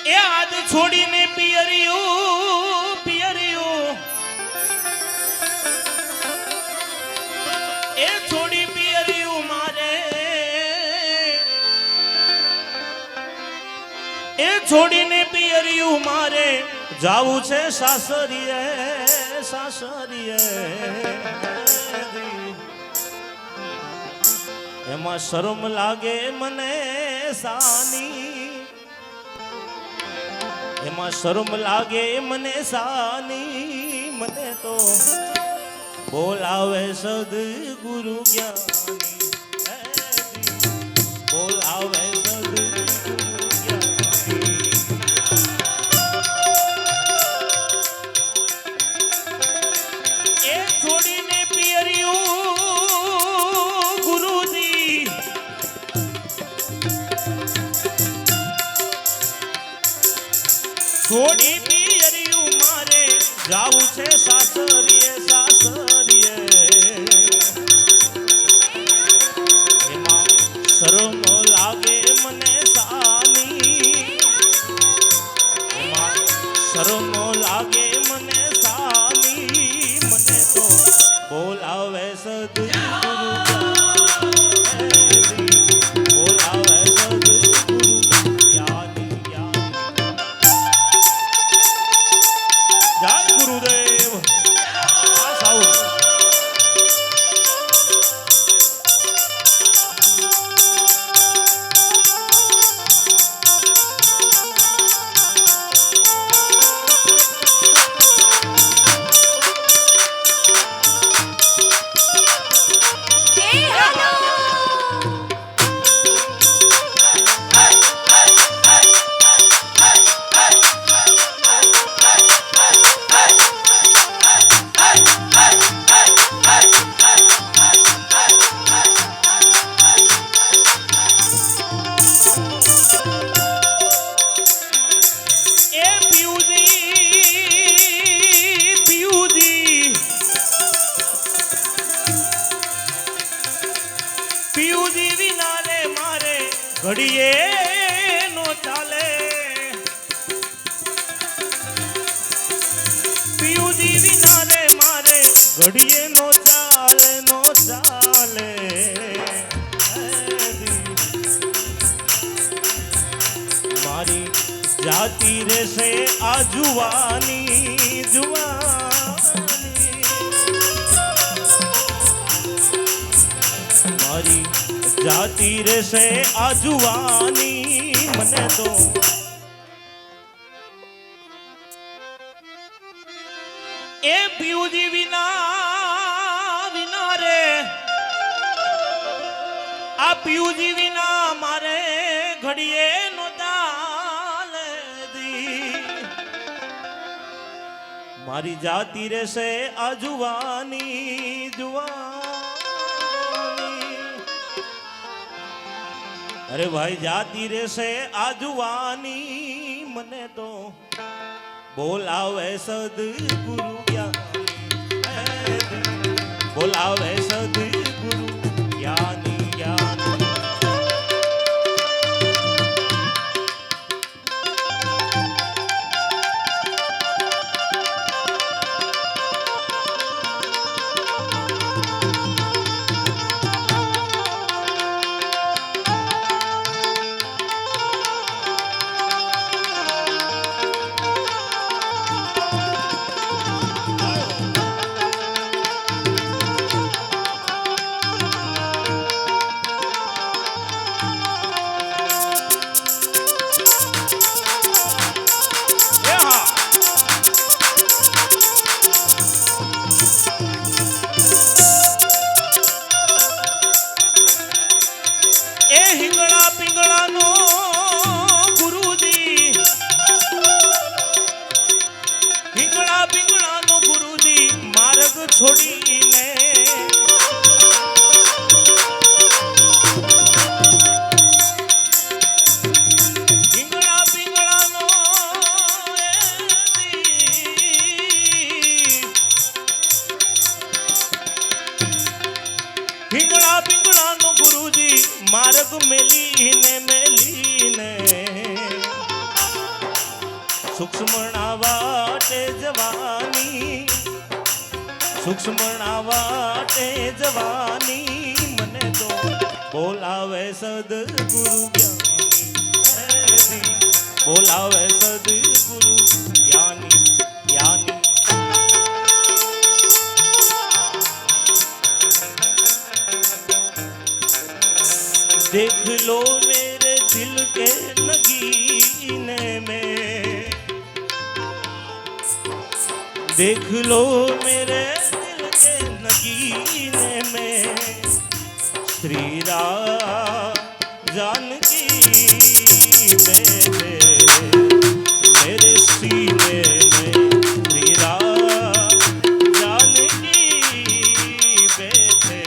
એ આજ છોડીને પિયરિયું પિયરિયું એ છોડી પિયરિયું મારે એ છોડીને પિયરિયું મારે જાવું છે સાસરીએ સાસરીએ એમાં શરમ લાગે મને સાની એમાં શરમ લાગે મને સાની મને તો બોલાવે સદગુરુ જ્ઞાની બોલાવે સદગુરુ જ્ઞાની એ છોડીને પિયરિયું ગુરુજી છોડી પિયરિયું મારે જાવું છે સાસરીએ સાસરીએ એમાં શરમ લાગે મને સાની એમાં શરમ લાગે મને સાની મને તો બોલાવે સદગુરુ બોલાવે સદગુરુ જ્ઞાની જય ગુરુદેવ આ સાઉન્ડ પિયુજી વિના રે મારે ઘડીએ નો ચાલે પિયુજી વિના રે મારે ઘડીએ નો ચાલે નો ચાલે મારી જાતિ રહેશે આ જુવાની જુવાની મારી જાતિ રહેશે આ જુવાની મને તો એ પિયુજી વિના વિના રે આ પિયુજી વિના મારે ઘડીએ નો ચાલે દી મારી જાતિ રહેશે આ જુવાની જુવાની અરે ભાઈ જાતિ રહેશે આ જુવાની મને તો બોલાવે સદગુરુ જ્ઞાની બોલાવે સદગુરુ જ્ઞાની જ્ઞાની સૂક્ષ્મણા વાટે જવાની, સૂક્ષ્મણા વાટે જવાની, મને તો બોલાવે સદગુરુ જ્ઞાની, બોલાવે સદગુરુ જ્ઞાની જ્ઞાની। देख लो मेरे दिल के नगीने में, देख लो मेरे दिल के नगीने में, श्री राम जानकी बैठे मेरे सीने में, श्री राम जानकी बैठे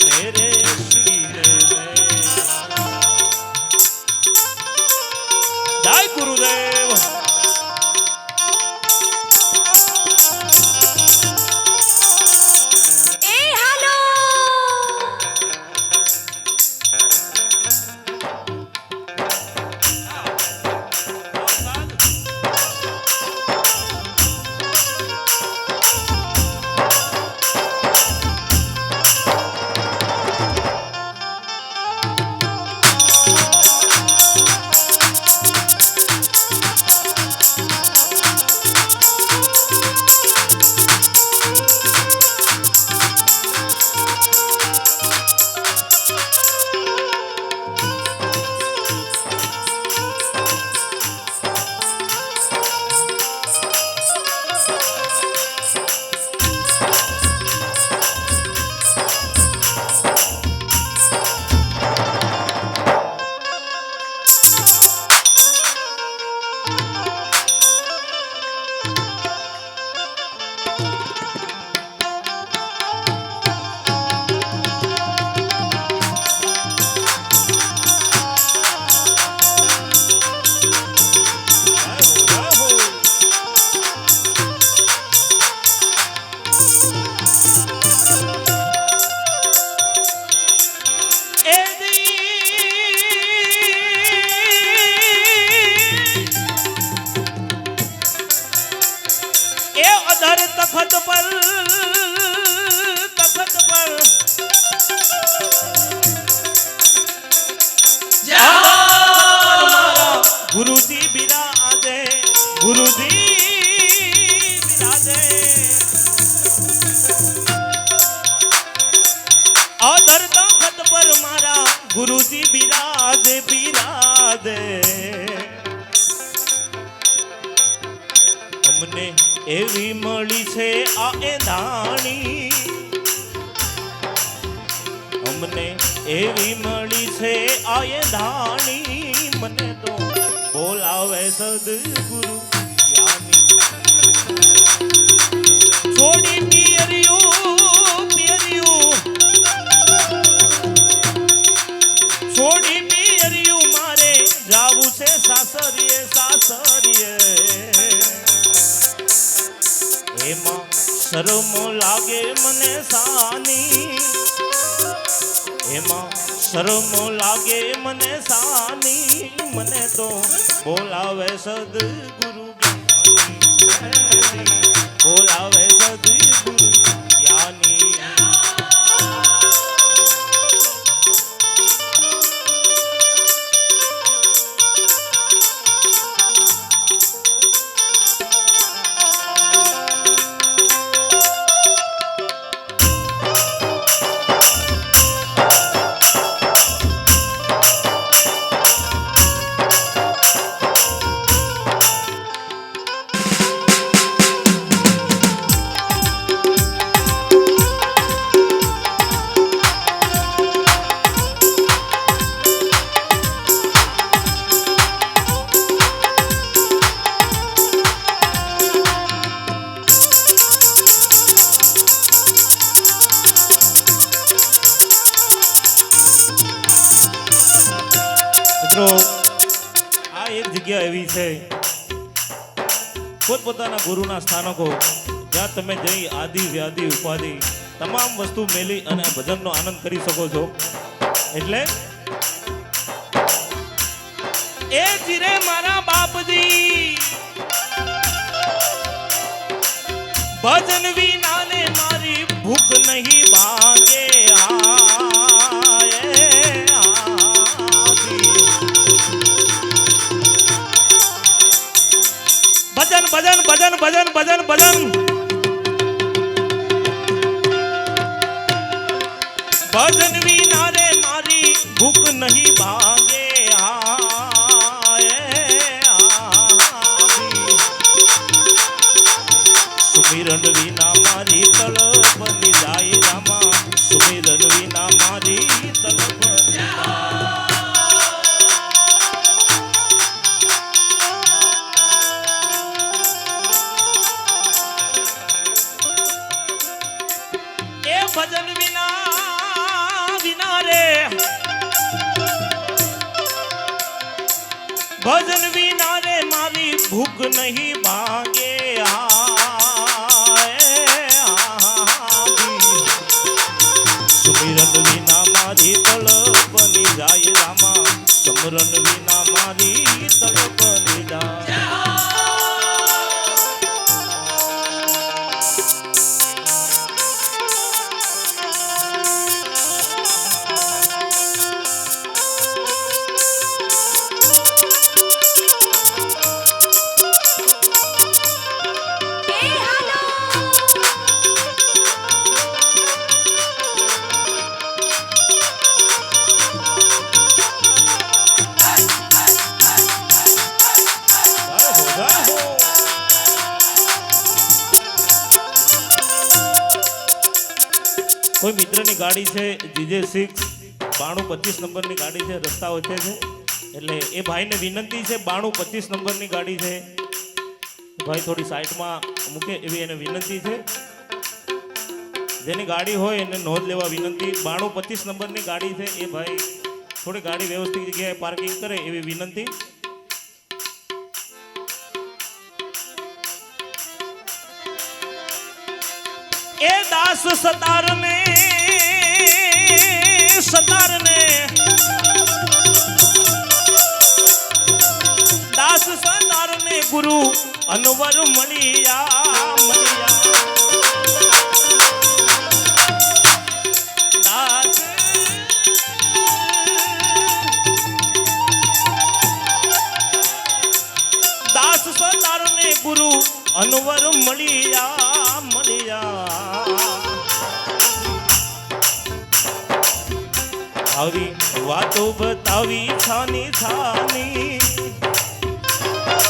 मेरे सीने में। जय गुरुदेव। तखत पर गुरुजी बिराजे, गुरुजी बिराजे, अदर तखत पर मारा गुरुजी बिराजे बिराजे। हमने एवी मળી છે આ એંધાણી, અમને એવી મળી છે આ એંધાણી, મને તો બોલાવે સદગુરુ જ્ઞાની। છોડી પિયરિયું પિયરિયું, છોડી પિયરિયું મારે જાવું છે સાસરીએ સાસરીએ। એમાં શરમ લાગે મને સાની, એમાં શરમ લાગે મને સાની, મને તો બોલાવે સદગુરુ જ્ઞાની, બોલાવે સદગુરુ જ્ઞાની। મિત્રો આ એક જગ્યા એવી છે પોતપોતાના ગુરુના સ્થાનકો જ્યાં તમે જઈ આદિ વ્યાધિ ઉપાધિ તમામ વસ્તુ મેલી અને ભજનનો આનંદ કરી શકો છો। એટલે એ જીરે મારા બાપજી ભજન વિના ને મારી ભૂખ નહીં ભાંગે ભજન ભજન ભજન ભજન ભજન ભજન ભજન વિના રે મારી ભૂખ નહીં ભાંગે સુમિરન વિના મારી તલપ બની જાય રામા સુમિરન વિના મારી તલપ બની જાય એ ભજન વિના રે ભજન વિના રે મારી ભૂખ નહીં ભાંગે સુમિરન વિના મારી તલપ બની જાય રામા સમરન વિના મારી તલપ બની જાય કોઈ મિત્રની ગાડી છે GJ6 9225 નંબરની ગાડી છે રસ્તા વચ્ચે છે એટલે એ ભાઈને વિનંતી છે 9225 નંબરની ગાડી છે ભાઈ થોડી સાઈડમાં મૂકે એવી એને વિનંતી છે જેની ગાડી હોય એને નોંધ લેવા વિનંતી 9225 નંબરની ગાડી છે એ ભાઈ થોડી ગાડી વ્યવસ્થિત જગ્યાએ પાર્કિંગ કરે એવી વિનંતી એ દાસ સતારને દાસ સતારને ગુરુ અનવર મળિયા દાસ દાસ સતારને ગુરુ અનવર મળિયા આવી વાતો બતાવી છાની છાની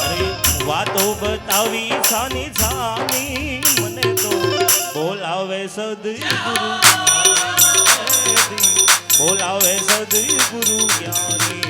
અરે વાતો બતાવી છાની છાની મને તો બોલાવે સદગુરુ બોલાવે સદગુરુ જ્ઞાની